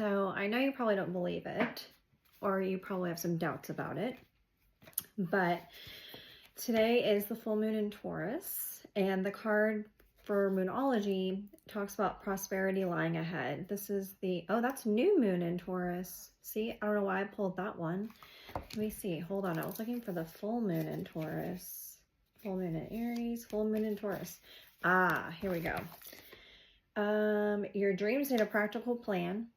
So I know you probably don't believe it, or you probably have some doubts about it, but today is the full moon in Taurus, and the card for Moonology talks about prosperity lying ahead. This is that's new moon in Taurus. See, I don't know why I pulled that one. Let me see. Hold on. I was looking for the full moon in Taurus. Full moon in Aries, full moon in Taurus. Here we go. Your dreams need a practical plan,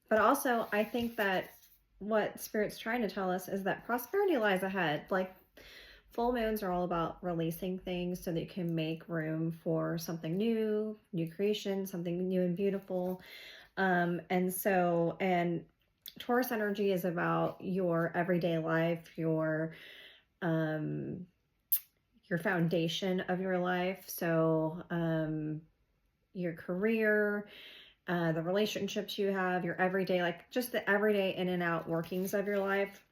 but also I think that what Spirit's trying to tell us is that prosperity lies ahead. Like, full moons are all about releasing things so that you can make room for something new creation, something new and beautiful. And Taurus energy is about your everyday life, your foundation of your life. So, your career, the relationships you have, your everyday, like just the everyday in and out workings of your life.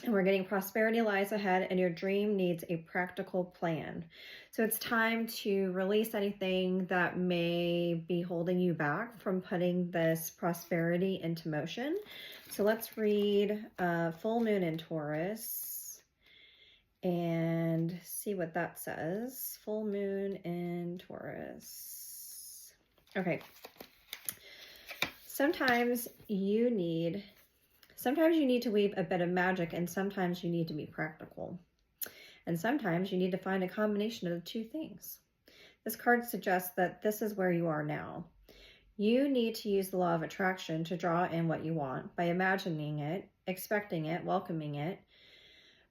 And we're getting prosperity lies ahead, and your dream needs a practical plan. So it's time to release anything that may be holding you back from putting this prosperity into motion. So let's read full moon in Taurus and see what that says. Full moon in Taurus. Okay. Sometimes you need to weave a bit of magic, and sometimes you need to be practical. And sometimes you need to find a combination of the two things. This card suggests that this is where you are now. You need to use the law of attraction to draw in what you want by imagining it, expecting it, welcoming it.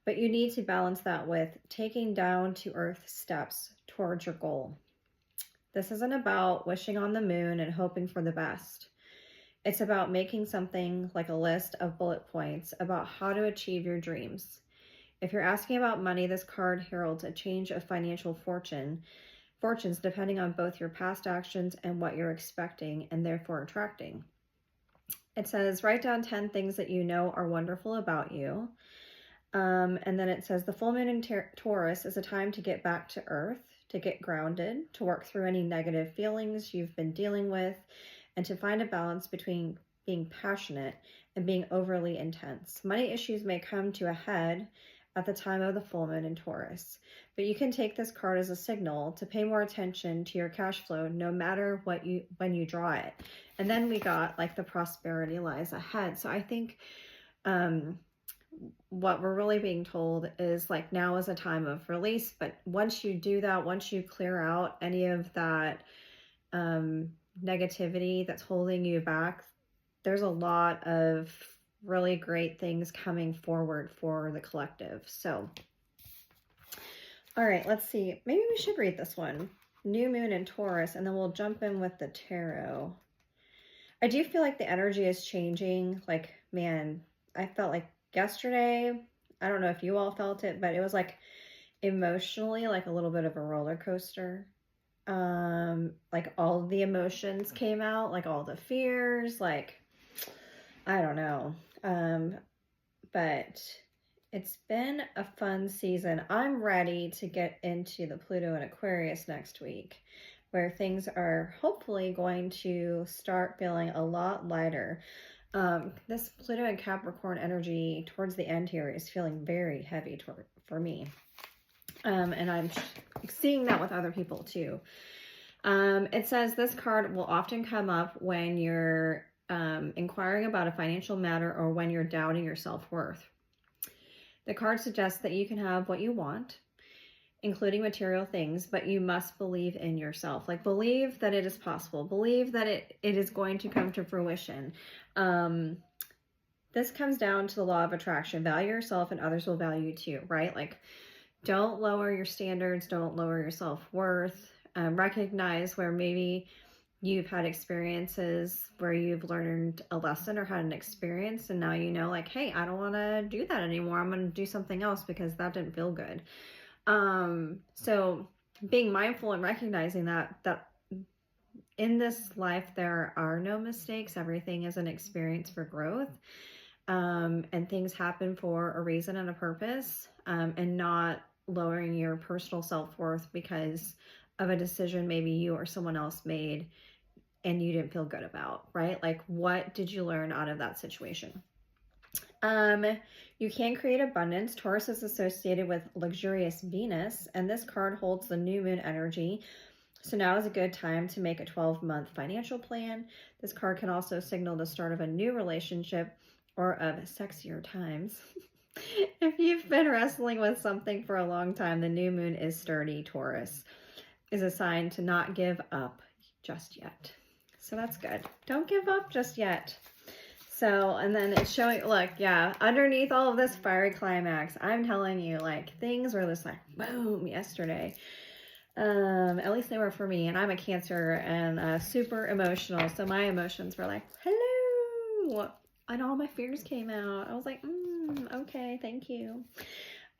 But you need to balance that with taking down to earth steps towards your goal. This isn't about wishing on the moon and hoping for the best. It's about making something like a list of bullet points about how to achieve your dreams. If you're asking about money, this card heralds a change of financial fortunes depending on both your past actions and what you're expecting and therefore attracting. It says, write down 10 things that you know are wonderful about you. And then it says, the full moon in Taurus is a time to get back to earth, to get grounded, to work through any negative feelings you've been dealing with, and to find a balance between being passionate and being overly intense. Money issues may come to a head at the time of the full moon in Taurus, but you can take this card as a signal to pay more attention to your cash flow no matter when you draw it. And then we got like the prosperity lies ahead. So I think what we're really being told is like now is a time of release, but once you do that, once you clear out any of that negativity that's holding you back, there's a lot of really great things coming forward for the collective. So, all right, let's see. Maybe we should read this one. New moon in Taurus, and then we'll jump in with the tarot. I do feel like the energy is changing. Like, man, I felt like yesterday, I don't know if you all felt it, but it was like emotionally like a little bit of a roller coaster. Like all the emotions came out, like all the fears, like I don't know. But it's been a fun season. I'm ready to get into the Pluto and Aquarius next week, where things are hopefully going to start feeling a lot lighter. This Pluto and Capricorn energy towards the end here is feeling very heavy for me. And I'm seeing that with other people too. It says this card will often come up when you're inquiring about a financial matter or when you're doubting your self-worth. The card suggests that you can have what you want, including material things, but you must believe in yourself. Like, believe that it is possible. Believe that it is going to come to fruition. This comes down to the law of attraction. Value yourself and others will value you too, right? Like, don't lower your standards. Don't lower your self-worth. Recognize where maybe you've had experiences where you've learned a lesson or had an experience, and now you know, like, hey, I don't want to do that anymore. I'm going to do something else because that didn't feel good. So being mindful and recognizing that in this life, there are no mistakes. Everything is an experience for growth. And things happen for a reason and a purpose, and not lowering your personal self-worth because of a decision maybe you or someone else made and you didn't feel good about, right? Like, what did you learn out of that situation? You can create abundance. Taurus is associated with luxurious Venus, and this card holds the new moon energy. So now is a good time to make a 12-month financial plan. This card can also signal the start of a new relationship or of sexier times. If you've been wrestling with something for a long time, the new moon is sturdy. Taurus is a sign to not give up just yet. So that's good. Don't give up just yet. So, and then it's showing, look, yeah, underneath all of this fiery climax, I'm telling you, like, things were just like, boom, yesterday. At least they were for me, and I'm a Cancer and super emotional, so my emotions were like, hello, and all my fears came out. I was like, okay, thank you.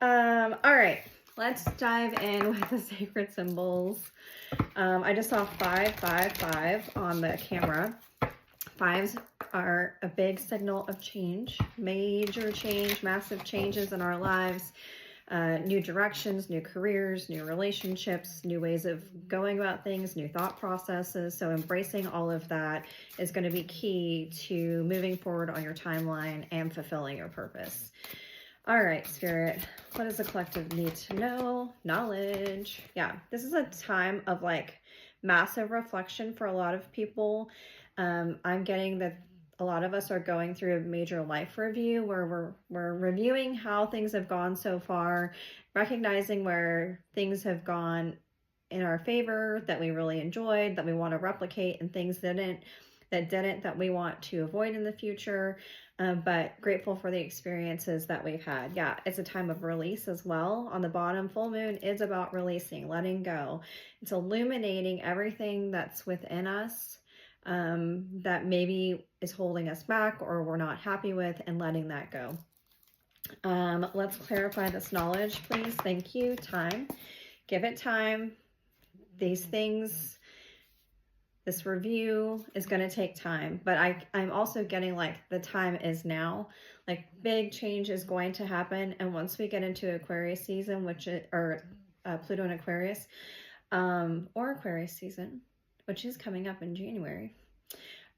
All right, let's dive in with the sacred symbols. I just saw 555 on the camera. Fives are a big signal of change, major change, massive changes in our lives, new directions, new careers, new relationships, new ways of going about things, new thought processes. So embracing all of that is going to be key to moving forward on your timeline and fulfilling your purpose. All right, Spirit, what does the collective need to know? Knowledge. Yeah, this is a time of like massive reflection for a lot of people. I'm getting that a lot of us are going through a major life review where we're reviewing how things have gone so far, recognizing where things have gone in our favor, that we really enjoyed, that we want to replicate, and things that we want to avoid in the future. But grateful for the experiences that we've had. Yeah, it's a time of release as well. On the bottom, full moon is about releasing, letting go. It's illuminating everything that's within us that maybe is holding us back or we're not happy with, and letting that go. Let's clarify this knowledge, please. Thank you. Time. Give it time. These things, this review is going to take time, but I'm also getting like the time is now. Like big change is going to happen, and once we get into Aquarius season, Pluto in Aquarius, or Aquarius season, which is coming up in January,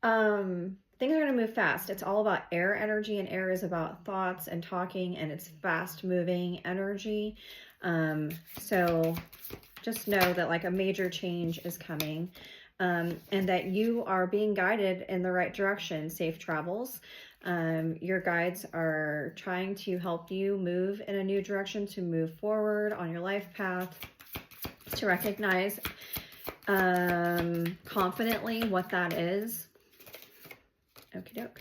things are going to move fast. It's all about air energy, and air is about thoughts and talking, and it's fast moving energy. So just know that like a major change is coming, and that you are being guided in the right direction. Safe travels. Your guides are trying to help you move in a new direction, to move forward on your life path, to recognize confidently what that is. Okie doke.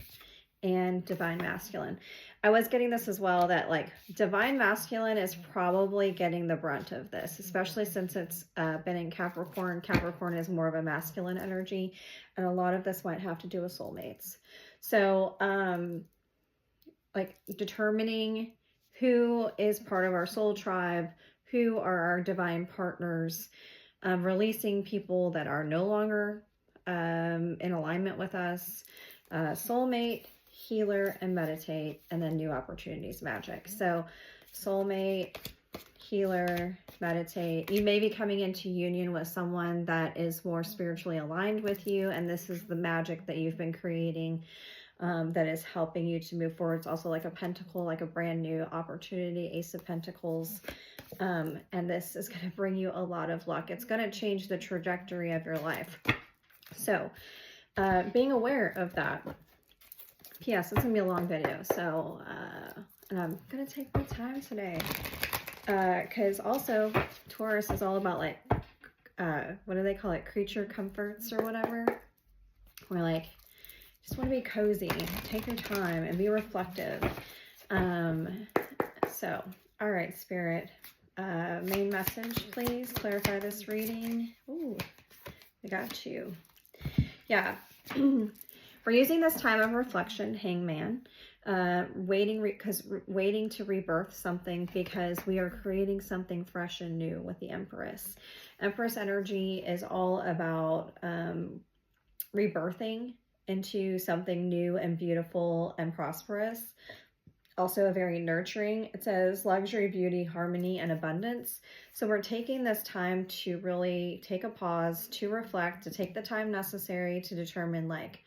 And divine masculine. I was getting this as well, that like divine masculine is probably getting the brunt of this, especially since it's been in Capricorn. Capricorn is more of a masculine energy, and a lot of this might have to do with soulmates. So like determining who is part of our soul tribe, who are our divine partners, releasing people that are no longer in alignment with us, soulmate, healer, and meditate, and then new opportunities, magic. So soulmate, healer, meditate. You may be coming into union with someone that is more spiritually aligned with you, and this is the magic that you've been creating that is helping you to move forward. It's also like a pentacle, like a brand new opportunity, Ace of Pentacles. And this is going to bring you a lot of luck. It's going to change the trajectory of your life. So being aware of that. P.S. It's going to be a long video. So, and I'm going to take my time today. Because also Taurus is all about like, what do they call it? Creature comforts or whatever. We're like, just want to be cozy. Take your time and be reflective. So, all right, Spirit. Main message, please. Clarify this reading. Ooh, I got you. Yeah. We're using this time of reflection, Hangman, waiting to rebirth something, because we are creating something fresh and new with the Empress. Empress energy is all about rebirthing into something new and beautiful and prosperous. also very nurturing. It says luxury, beauty, harmony, and abundance. So we're taking this time to really take a pause, to reflect, to take the time necessary to determine like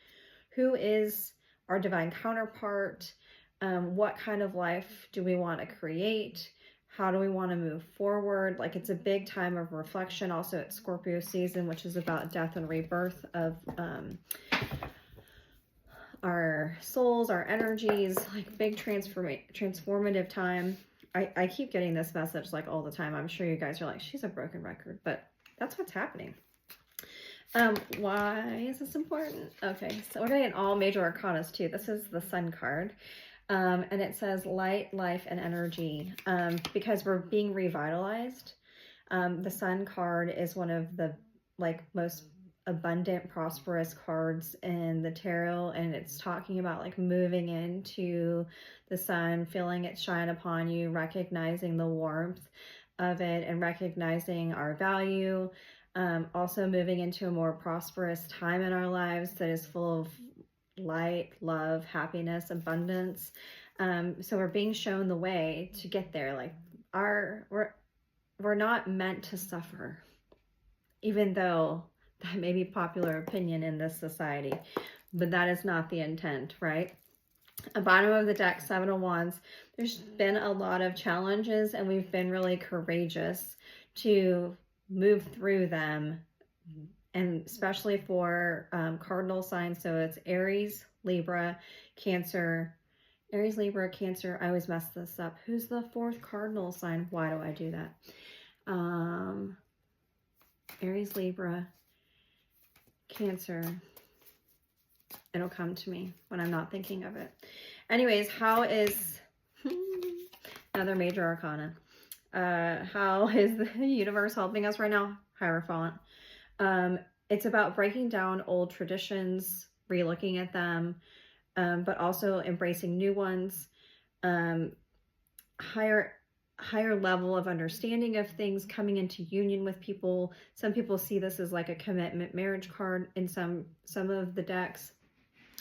who is our divine counterpart, what kind of life do we want to create, how do we want to move forward. Like it's a big time of reflection. Also it's Scorpio season, which is about death and rebirth of our souls, our energies, like big transformative time. I keep getting this message like all the time. I'm sure you guys are like, she's a broken record, but that's what's happening. Why is this important? Okay, so we're getting all major arcanas too. This is the Sun card. And it says light, life, and energy, because we're being revitalized. The Sun card is one of the like most abundant, prosperous cards in the tarot, and it's talking about like moving into the sun, feeling it shine upon you, recognizing the warmth of it, and recognizing our value. Also moving into a more prosperous time in our lives that is full of light, love, happiness, abundance. So we're being shown the way to get there. Like we're not meant to suffer, even though that may be popular opinion in this society, but that is not the intent, right? Bottom of the deck, Seven of Wands. There's been a lot of challenges, and we've been really courageous to move through them, and especially for cardinal signs. So it's Aries, Libra, Cancer. Aries, Libra, Cancer. I always mess this up. Who's the fourth cardinal sign? Why do I do that? Aries, Libra, Cancer. It'll come to me when I'm not thinking of it. Anyways, how is another major arcana? How is the universe helping us right now? Hierophant. It's about breaking down old traditions, relooking at them, but also embracing new ones. Higher level of understanding of things, coming into union with people. Some people see this as like a commitment marriage card in some of the decks,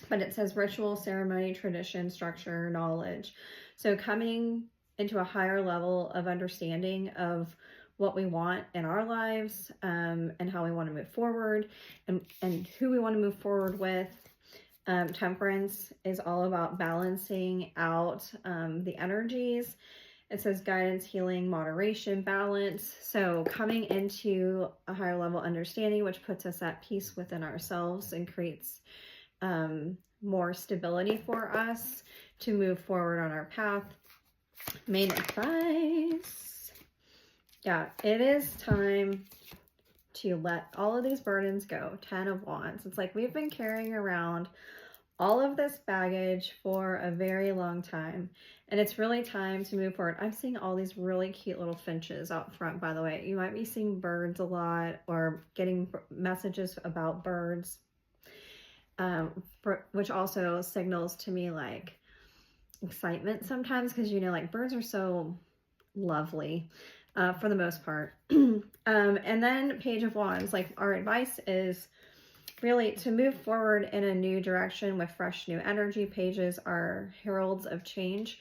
but it says ritual, ceremony, tradition, structure, knowledge. So coming into a higher level of understanding of what we want in our lives, and how we want to move forward, and who we want to move forward with. Temperance is all about balancing out the energies. It says guidance, healing, moderation, balance. So coming into a higher level understanding, which puts us at peace within ourselves and creates more stability for us to move forward on our path. Main advice. Yeah, it is time to let all of these burdens go. 10 of Wands. It's like we've been carrying around all of this baggage for a very long time, and it's really time to move forward. I'm seeing all these really cute little finches out front, by the way. You might be seeing birds a lot or getting messages about birds, which also signals to me like excitement sometimes, because you know, like birds are so lovely for the most part. And then Page of Wands, like our advice is really to move forward in a new direction with fresh new energy. Pages are heralds of change.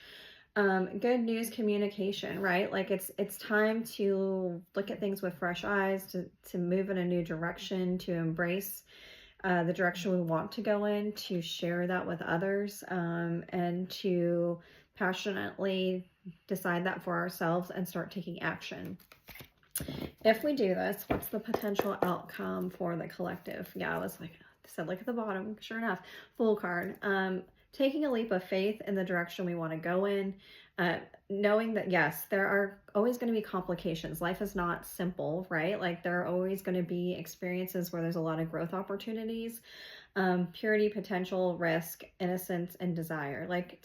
Good news, communication, right? Like it's time to look at things with fresh eyes, to move in a new direction, to embrace the direction we want to go in, to share that with others, and to passionately decide that for ourselves and start taking action. If we do this, what's the potential outcome for the collective? Yeah, I was like, I said, look at the bottom. Sure enough, Fool card. Taking a leap of faith in the direction we want to go in, knowing that, yes, there are always going to be complications. Life is not simple, right? Like there are always going to be experiences where there's a lot of growth opportunities, purity, potential, risk, innocence, and desire. Like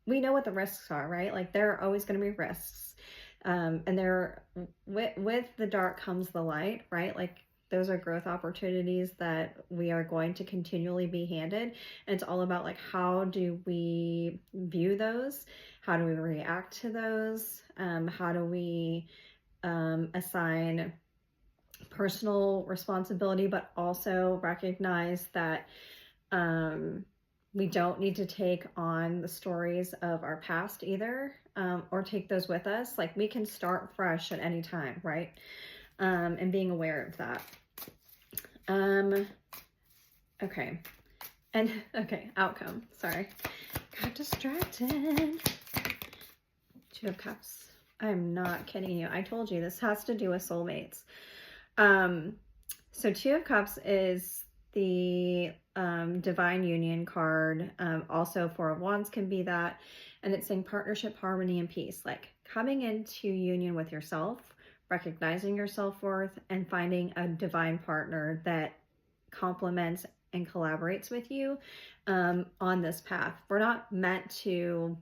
we know what the risks are, right? Like there are always going to be risks. And there, with the dark comes the light, right? Like those are growth opportunities that we are going to continually be handed. And it's all about like, how do we view those? How do we react to those? How do we assign personal responsibility, but also recognize that We don't need to take on the stories of our past either, or take those with us. Like, we can start fresh at any time, right? And being aware of that. Okay. And, okay, outcome. Sorry. Got distracted. Two of Cups. I'm not kidding you. I told you this has to do with soulmates. So Two of Cups is the divine union card. Also Four of Wands can be that. And it's saying partnership, harmony, and peace. Like coming into union with yourself, recognizing your self-worth, and finding a divine partner that complements and collaborates with you on this path. We're not meant to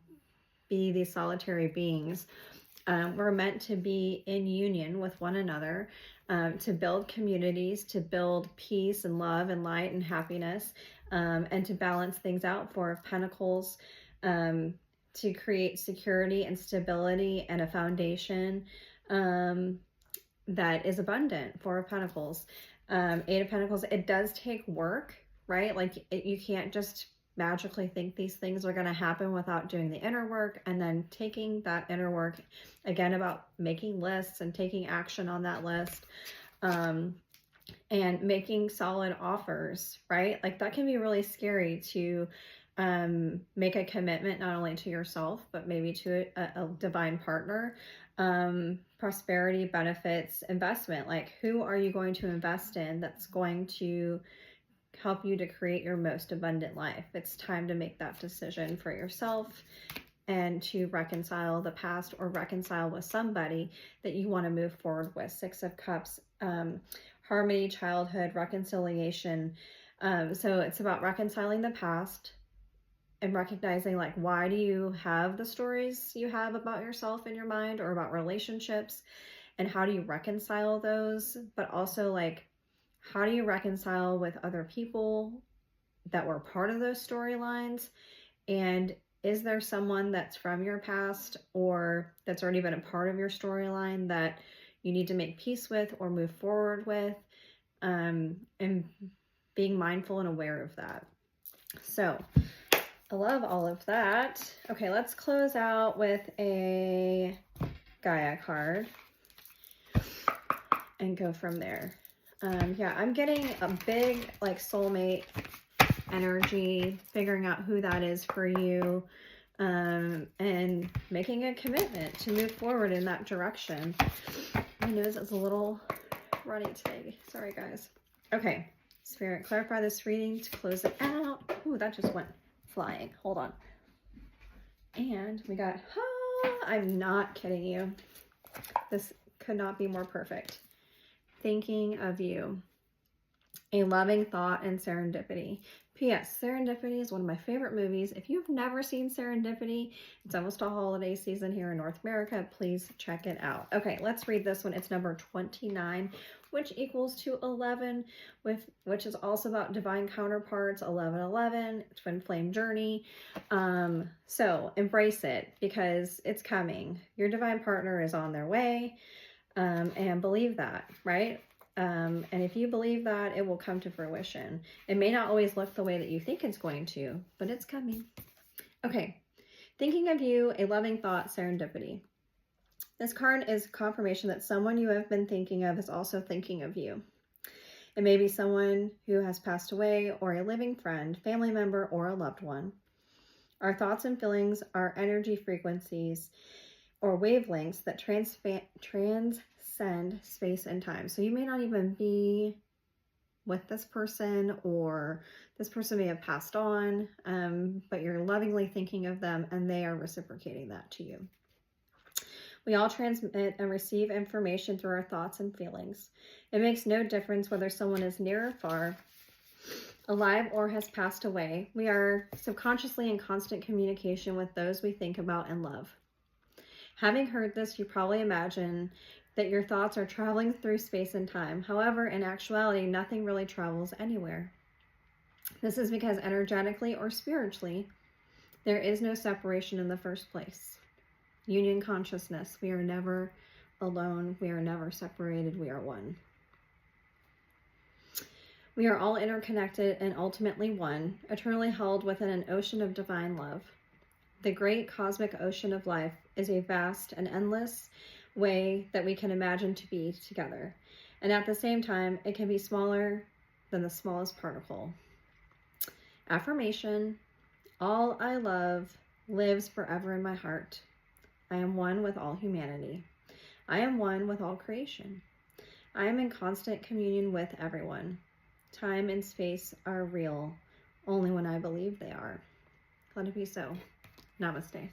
be these solitary beings. We're meant to be in union with one another, to build communities, to build peace and love and light and happiness, and to balance things out. Four of Pentacles, to create security and stability and a foundation that is abundant. Four of Pentacles. Eight of Pentacles, it does take work, right? Like you can't just magically think these things are going to happen without doing the inner work, and then taking that inner work again about making lists and taking action on that list, and making solid offers, right? Like that can be really scary to make a commitment not only to yourself but maybe to a divine partner. Prosperity, benefits, investment. Like who are you going to invest in that's going to help you to create your most abundant life? It's time to make that decision for yourself and to reconcile the past or reconcile with somebody that you want to move forward with. Six of Cups, harmony, childhood, reconciliation. So it's about reconciling the past and recognizing, like, why do you have the stories you have about yourself in your mind or about relationships, and how do you reconcile those? But also, like, how do you reconcile with other people that were part of those storylines? And is there someone that's from your past or that's already been a part of your storyline that you need to make peace with or move forward with? And being mindful and aware of that. So I love all of that. Okay, let's close out with a Gaia card and go from there. Yeah, I'm getting a big like soulmate energy, figuring out who that is for you, and making a commitment to move forward in that direction. My nose is a little runny today. Sorry, guys. Okay, Spirit, clarify this reading to close it out. Ooh, that just went flying. Hold on. And we got, I'm not kidding you. This could not be more perfect. Thinking of you. A loving thought and serendipity. P.S. Serendipity is one of my favorite movies. If you've never seen Serendipity, it's almost a holiday season here in North America. Please check it out. Okay, let's read this one. It's number 29, which equals to 11, which is also about divine counterparts. 1111, twin flame journey. So embrace it because it's coming. Your divine partner is on their way, and believe that, right? And if you believe that, it will come to fruition. It may not always look the way that you think it's going to, but it's coming. Okay, thinking of you, a loving thought, serendipity. This card is confirmation that someone you have been thinking of is also thinking of you. It may be someone who has passed away, or a living friend, family member, or a loved one. Our thoughts and feelings are energy frequencies or wavelengths that transcend space and time. So you may not even be with this person, or this person may have passed on, but you're lovingly thinking of them and they are reciprocating that to you. We all transmit and receive information through our thoughts and feelings. It makes no difference whether someone is near or far, alive or has passed away. We are subconsciously in constant communication with those we think about and love. Having heard this, you probably imagine that your thoughts are traveling through space and time. However, in actuality, nothing really travels anywhere. This is because energetically or spiritually, there is no separation in the first place. Union consciousness. We are never alone. We are never separated. We are one. We are all interconnected and ultimately one, eternally held within an ocean of divine love. The great cosmic ocean of life is a vast and endless way that we can imagine to be together. And at the same time, it can be smaller than the smallest particle. Affirmation: all I love lives forever in my heart. I am one with all humanity. I am one with all creation. I am in constant communion with everyone. Time and space are real only when I believe they are. Let it be so. Namaste.